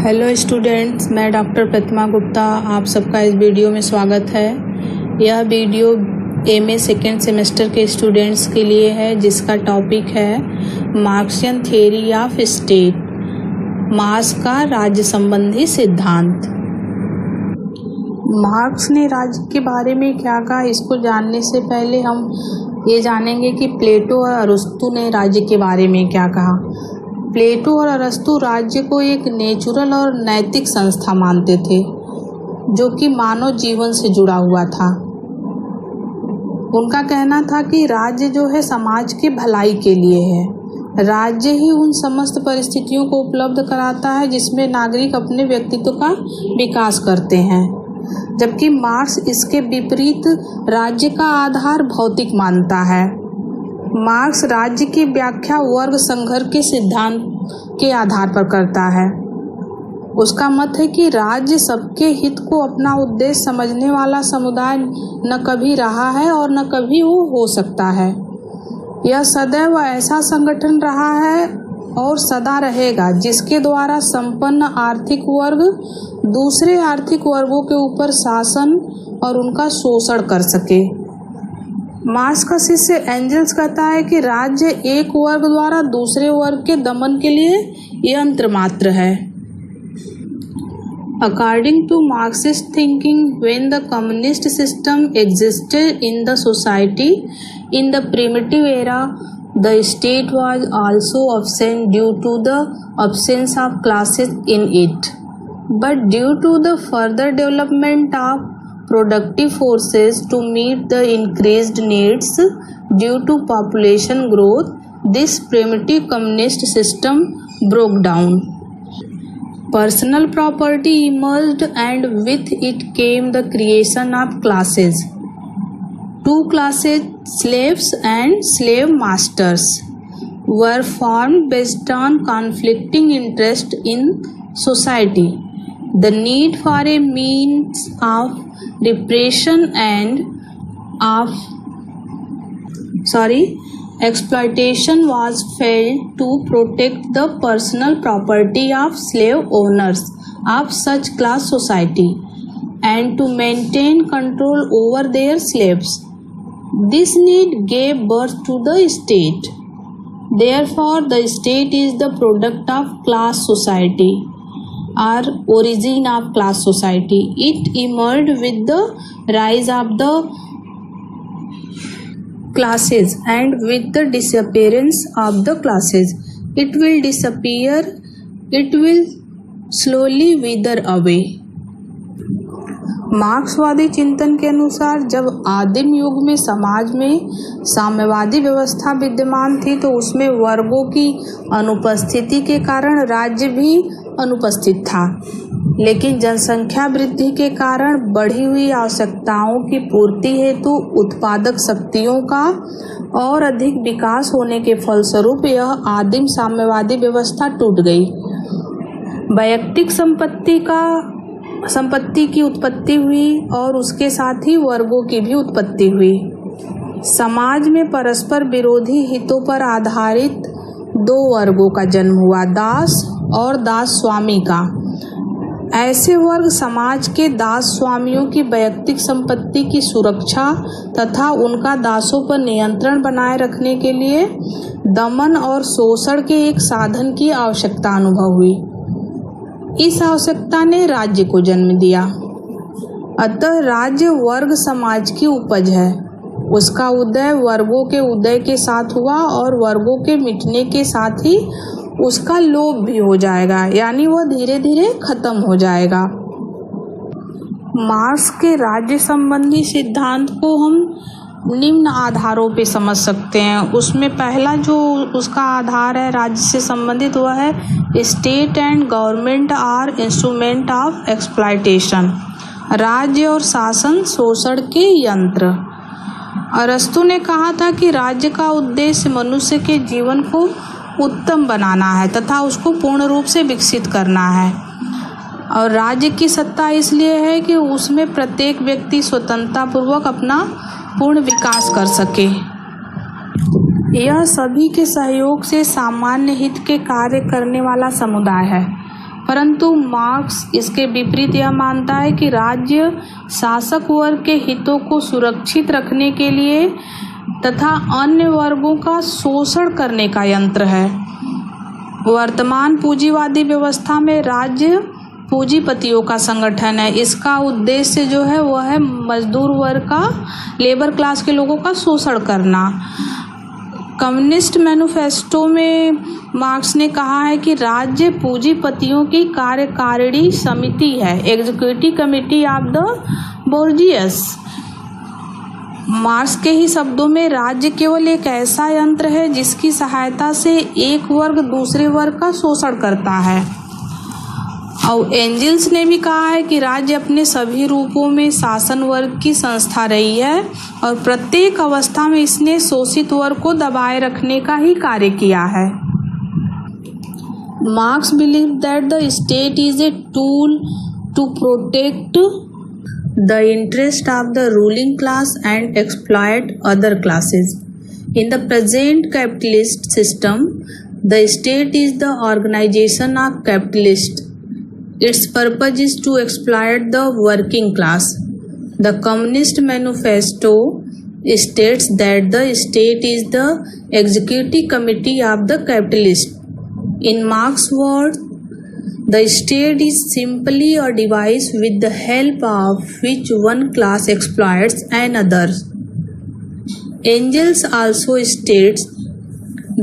Hello students, मैं doctor प्रतिमा गुप्ता आप सबका इस वीडियो में स्वागत है। यह वीडियो एमए सेकेंड सेमेस्टर के स्टूडेंट्स के लिए है, जिसका टॉपिक है Marxian theory of state, marks का राज्य संबंधी सिद्धांत। मार्क्स ने राज्य के बारे में क्या कहा, इसको जानने से पहले हम ये जानेंगे कि प्लेटो और अरस्तु ने राज्य के बारे में क्या कहा। प्लेटो और अरस्तु राज्य को एक नेचुरल और नैतिक संस्था मानते थे, जो कि मानव जीवन से जुड़ा हुआ था। उनका कहना था कि राज्य जो है समाज के भलाई के लिए है। राज्य ही उन समस्त परिस्थितियों को उपलब्ध कराता है जिसमें नागरिक अपने व्यक्तित्व का विकास करते हैं, जबकि मार्क्स इसके विपरीत राज्य का आधार भौतिक मानता है। मार्क्स राज्य की व्याख्या वर्ग संघर्ष के सिद्धांत के आधार पर करता है। उसका मत है कि राज्य सबके हित को अपना उद्देश्य समझने वाला समुदाय न कभी रहा है और न कभी वो हो सकता है। यह सदैव ऐसा संगठन रहा है और सदा रहेगा जिसके द्वारा संपन्न आर्थिक वर्ग दूसरे आर्थिक वर्गों के ऊपर शासन और उनका शोषण कर सके। मार्क्स का शिष्य एंजल्स कहता है कि राज्य एक वर्ग द्वारा दूसरे वर्ग के दमन के लिए यंत्र मात्र है। According to Marxist thinking, when the communist system existed in the society in the primitive era, the state was also absent due to the absence of classes in it. But due to the further development of productive forces to meet the increased needs due to population growth, this primitive communist system broke down. Personal property emerged, and with it came the creation of classes. Two classes, slaves and slave masters, were formed based on conflicting interests in society. The need for a means of repression and of exploitation was felt to protect the personal property of slave owners of such class society and to maintain control over their slaves. This need gave birth to the state. Therefore, the state is the product of class society, or origin of class society. It emerged with the rise of the classes, and with the disappearance of the classes, it will disappear, it will slowly wither away. मार्क्सवादी चिंतन के अनुसार जब आदिम युग में समाज में साम्यवादी व्यवस्था विद्यमान थी, तो उसमें वर्गों की अनुपस्थिति के कारण राज्य भी अनुपस्थित था। लेकिन जनसंख्या वृद्धि के कारण बढ़ी हुई आवश्यकताओं की पूर्ति हेतु उत्पादक शक्तियों का और अधिक विकास होने के फलस्वरूप यह आदिम साम्यवादी व्यवस्था टूट गई। वैयक्तिक संपत्ति की उत्पत्ति हुई और उसके साथ ही वर्गों की भी उत्पत्ति हुई। समाज में परस्पर विरोधी हितों पर आधारित दो वर्गों का जन्म हुआ, दास और दास स्वामी का। ऐसे वर्ग समाज के दास स्वामियों की वैयक्तिक संपत्ति की सुरक्षा तथा उनका दासों पर नियंत्रण बनाए रखने के लिए दमन और शोषण के एक साधन की आवश्यकता अनुभव हुई। इस आवश्यकता ने राज्य को जन्म दिया। अतः राज्य वर्ग समाज की उपज है। उसका उदय वर्गों के उदय के साथ हुआ और वर्गों के मिटने के साथ ही उसका लोप भी हो जाएगा, यानी वह धीरे धीरे खत्म हो जाएगा। मार्क्स के राज्य संबंधी सिद्धांत को हम निम्न आधारों पे समझ सकते हैं। उसमें पहला जो उसका आधार है राज्य से संबंधित, वह है state and government are instrument of exploitation. राज्य और शासन शोषण के यंत्र। अरस्तु ने कहा था कि राज्य का उद्देश्य मनुष्य के जीवन को उत्तम बनाना है तथा उसको पूर्ण रूप से विकसित करना है, और राज्य की सत्ता इसलिए है कि उसमें प्रत्येक व्यक्ति स्वतंत्रतापूर्वक अपना पूर्ण विकास कर सके। यह सभी के सहयोग से सामान्य हित के कार्य करने वाला समुदाय है। परंतु मार्क्स इसके विपरीत यह मानता है कि राज्य शासक वर्ग के हितों को सुरक्षित रखने के लिए तथा अन्य वर्गों का शोषण करने का यंत्र है। वर्तमान पूंजीवादी व्यवस्था में राज्य पूंजीपतियों का संगठन है। इसका उद्देश्य जो है वह है मजदूर वर्ग का, लेबर क्लास के लोगों का शोषण करना। कम्युनिस्ट मैनिफेस्टो में मार्क्स ने कहा है कि राज्य पूंजीपतियों की कार्यकारिणी समिति है, executive committee of the bourgeois. Marx के ही शब्दों में राज्य केवल एक ऐसा यंत्र है जिसकी सहायता से एक वर्ग दूसरे वर्ग का शोषण करता है। और एंजल्स ने भी कहा है कि राज्य अपने सभी रूपों में शासन वर्ग की संस्था रही है और प्रत्येक अवस्था में इसने शोषित वर्ग को दबाए रखने का ही कार्य किया है। Marx believe that the state is a tool to protect the interest of the ruling class and exploit other classes. In the present capitalist system the state is the organisation of capitalist. Its purpose is to exploit the working class. The Communist Manifesto states that the state is the executive committee of the capitalist. In Marx's words, the state is simply a device with the help of which one class exploits another. Engels also states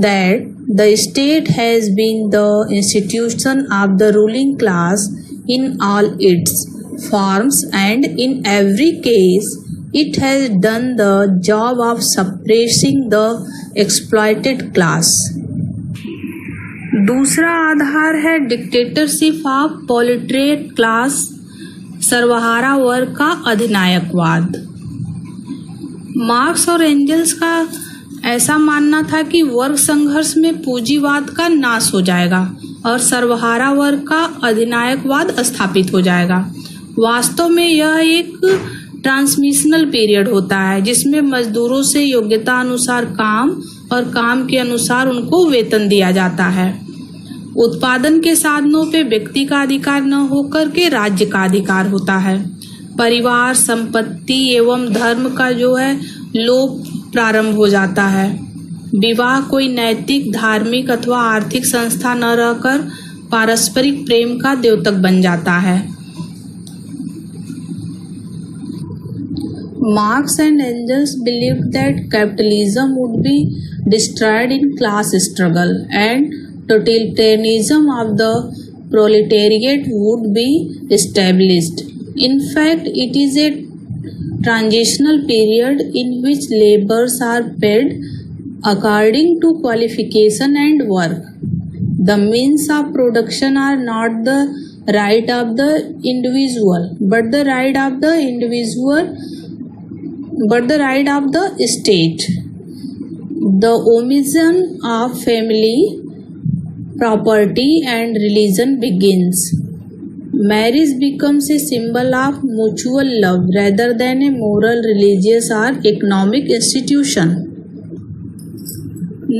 that the state has been the institution of the ruling class in all its forms, and in every case it has done the job of suppressing the exploited class. दूसरा आधार है dictatorship of proletariat class, सर्वहारा वर्ग का अधिनायकवाद। Marks और angels का ऐसा मानना था कि वर्ग संघर्ष में पूंजीवाद का नाश हो जाएगा और सर्वहारा वर्ग का अधिनायकवाद स्थापित हो जाएगा। वास्तव में यह एक ट्रांसमिशनल पीरियड होता है जिसमें मजदूरों से योग्यता अनुसार काम और काम के अनुसार उनको वेतन दिया जाता है। उत्पादन के साधनों पे व्यक्ति का अधिकार न होकर के राज्य का अधिकार होता है। परिवार, संपत्ति एवं धर्म का जो है लोप प्रारंभ हो जाता है। विवाह कोई नैतिक, धार्मिक अथवा आर्थिक संस्था न रहकर पारस्परिक प्रेम का द्योतक बन जाता है। Marx and Engels believed that capitalism would be destroyed in class struggle and totalitarianism of the proletariat would be established. In fact, it is a transitional period in which laborers are paid according to qualification and work. The means of production are not the right of the individual, but the right of the state. The omission of family, property and religion begins. Marriage becomes a symbol of mutual love rather than a moral, religious or economic institution.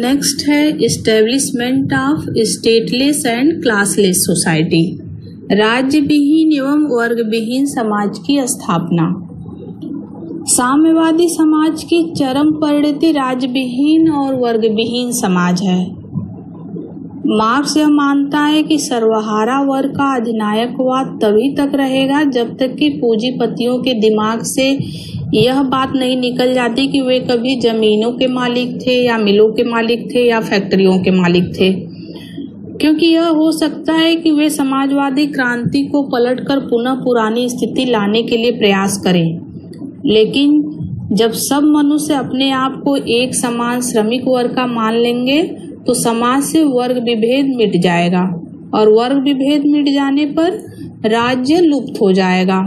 Next है establishment of stateless and classless society. राज्य विहीन एवं वर्ग विहीन समाज की स्थापना। साम्यवादी समाज की चरम परिणति राज्य विहीन और वर्ग विहीन समाज है। मार्क्स यह मानता है कि सर्वहारा वर्ग का अधिनायकवाद तभी तक रहेगा जब तक कि पूंजीपतियों के दिमाग से यह बात नहीं निकल जाती कि वे कभी जमीनों के मालिक थे या मिलों के मालिक थे या फैक्ट्रियों के मालिक थे, क्योंकि यह हो सकता है कि वे समाजवादी क्रांति को पलटकर पुनः पुरानी स्थिति लाने के लिए प्रयास करें। लेकिन जब सब मनुष्य अपने आप को एक समान श्रमिक वर्ग का मान लेंगे तो समाज से वर्ग विभेद मिट जाएगा और वर्ग विभेद मिट जाने पर राज्य लुप्त हो जाएगा,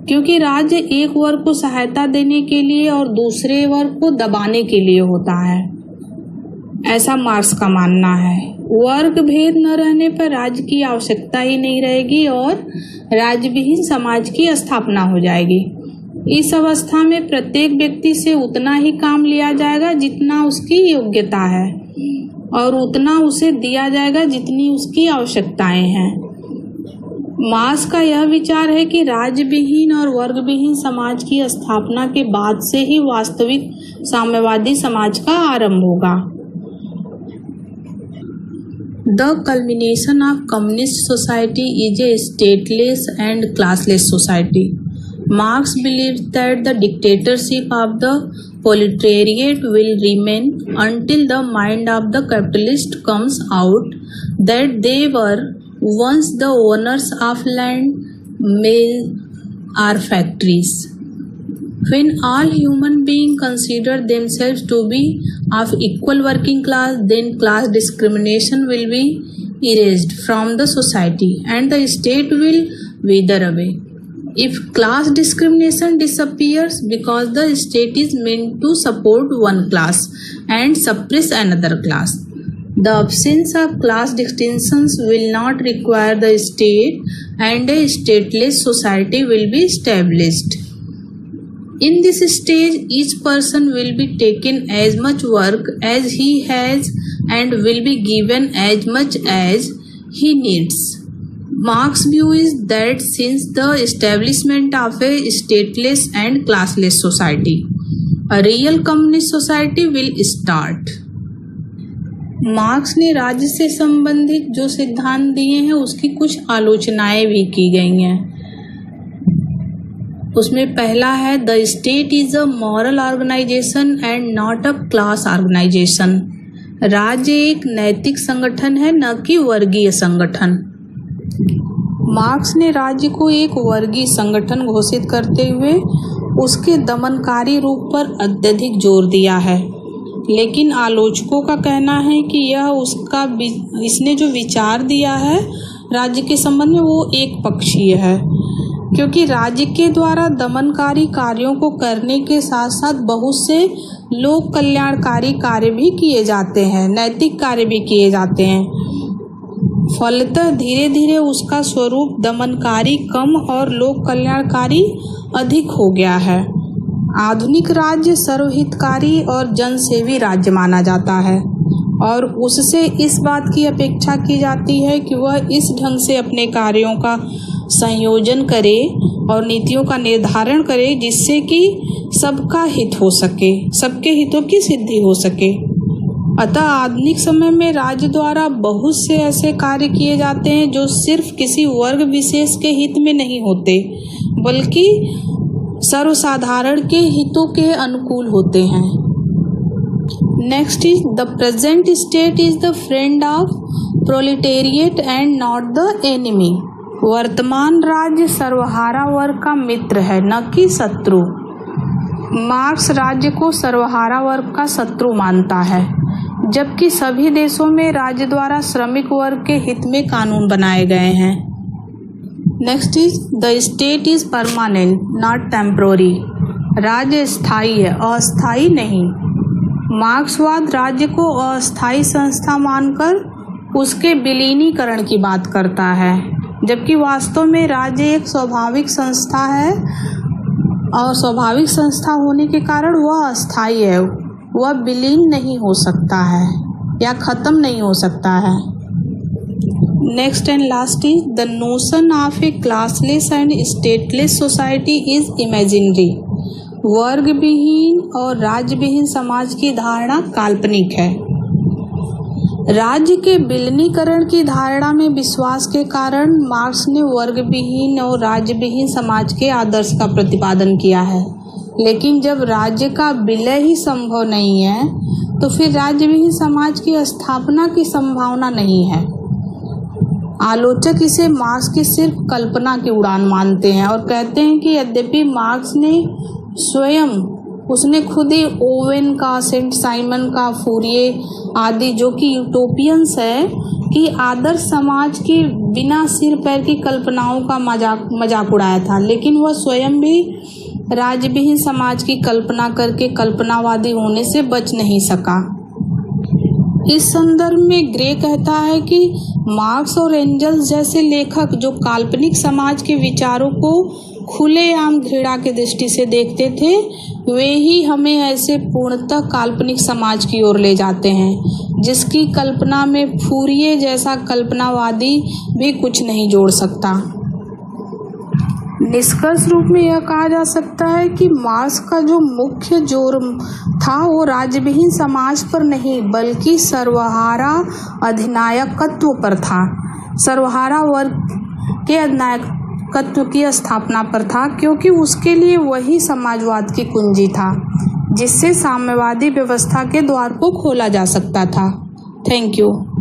क्योंकि राज्य एक वर्ग को सहायता देने के लिए और दूसरे वर्ग को दबाने के लिए होता है। ऐसा मार्क्स का मानना है। वर्ग भेद न रहने पर राज्य की आवश्यकता ही नहीं रहेगी और राज्य विहीन समाज की स्थापना हो जाएगी। इस अवस्था में प्रत्येक व्यक्ति से उतना ही काम लिया जाएगा जितना उसकी योग्यता है। और उतना उसे दिया जाएगा जितनी उसकी आवश्यकताएं हैं। मार्क्स का यह विचार है कि राज्य विहीन और वर्ग विहीन समाज की स्थापना के बाद से ही वास्तविक साम्यवादी समाज का आरंभ होगा। The culmination of communist society is a stateless and classless society. Marx believed that the dictatorship of the proletariat will remain until the mind of the capitalist comes out that they were once the owners of land, mill, or factories. When all human beings consider themselves to be of equal working class, then class discrimination will be erased from the society and the state will wither away. If class discrimination disappears because the state is meant to support one class and suppress another class, the absence of class distinctions will not require the state and a stateless society will be established. In this stage, each person will be taken as much work as he has and will be given as much as he needs. Marx's view is that since the establishment of a stateless and classless society, a real communist society will start. Marks ने राज्य से संबंधित जो सिद्धांत दिए हैं उसकी कुछ आलोचनाएं भी की गई हैं। उसमें पहला है, the state is a moral organisation and not a class organisation. राज्य एक नैतिक संगठन है, न कि वर्गीय संगठन। मार्क्स ने राज्य को एक वर्गीय संगठन घोषित करते हुए उसके दमनकारी रूप पर अत्यधिक जोर दिया है, लेकिन आलोचकों का कहना है कि इसने जो विचार दिया है राज्य के संबंध में वो एक पक्षीय है, क्योंकि राज्य के द्वारा दमनकारी कार्यों को करने के साथ साथ बहुत से लोक कल्याणकारी कार्य भी किए जाते हैं, नैतिक कार्य भी किए जाते हैं। फलतः धीरे धीरे उसका स्वरूप दमनकारी कम और लोक कल्याणकारी अधिक हो गया है। आधुनिक राज्य सर्वहितकारी और जनसेवी राज्य माना जाता है और उससे इस बात की अपेक्षा की जाती है कि वह इस ढंग से अपने कार्यों का संयोजन करे और नीतियों का निर्धारण करे जिससे कि सबका हित हो सके, सबके हितों की सिद्धि हो सके। अतः आधुनिक समय में राज्य द्वारा बहुत से ऐसे कार्य किए जाते हैं जो सिर्फ किसी वर्ग विशेष के हित में नहीं होते, बल्कि सर्वसाधारण के हितों के अनुकूल होते हैं। Next is, the present state is the friend of proletariat and not the enemy. वर्तमान राज्य सर्वहारा वर्ग का मित्र है, न कि शत्रु। मार्क्स राज्य को सर्वहारा वर्ग का शत्रु मानता है, जबकि सभी देशों में राज्य द्वारा श्रमिक वर्ग के हित में कानून बनाए गए हैं। Next is, the state is permanent not temporary. राज्य स्थायी है, अस्थायी नहीं। मार्क्सवाद राज्य को अस्थायी संस्था मानकर उसके विलीनीकरण की बात करता है, जबकि वास्तव में राज्य एक स्वाभाविक संस्था है और स्वाभाविक संस्था होने के कारण वह अस्थायी है, वह विलीन नहीं हो सकता है या खत्म नहीं हो सकता है। Next and last is, the notion of A classless and stateless society is imaginary. वर्ग विहीन और राज्य विहीन समाज की धारणा काल्पनिक है। राज्य के विलीनीकरण की धारणा में विश्वास के कारण मार्क्स ने वर्ग विहीन और राज्य विहीन समाज के आदर्श का प्रतिपादन किया है, लेकिन जब राज्य का विलय ही संभव नहीं है तो फिर राज्य विहीन समाज की स्थापना की संभावना नहीं है। आलोचक इसे मार्क्स की सिर्फ कल्पना की उड़ान मानते हैं और कहते हैं कि यद्यपि मार्क्स ने स्वयं, उसने खुद ही ओवेन का, सेंट साइमन का, फूरिये आदि जो कि यूटोपियंस है कि आदर्श समाज की बिना सिर पैर की कल्पनाओं का मजाक उड़ाया था, लेकिन वह स्वयं भी राज्य विहीन समाज की कल्पना करके कल्पनावादी होने से बच नहीं सका। इस संदर्भ में ग्रे कहता है कि मार्क्स और एंजल्स जैसे लेखक जो काल्पनिक समाज के विचारों को खुलेआम घृणा की दृष्टि से देखते थे, वे ही हमें ऐसे पूर्णतः काल्पनिक समाज की ओर ले जाते हैं जिसकी कल्पना में फूरिये जैसा कल्पनावादी भी कुछ नहीं जोड़ सकता। निष्कर्ष रूप में यह कहा जा सकता है कि मार्क्स का जो मुख्य जोर था वो राज्यविहीन समाज पर नहीं बल्कि सर्वहारा अधिनायकत्व पर था। सर्वहारा वर्ग के अधिनायकत्व की स्थापना पर था, क्योंकि उसके लिए वही समाजवाद की कुंजी था जिससे साम्यवादी व्यवस्था के द्वार को खोला जा सकता था। Thank you.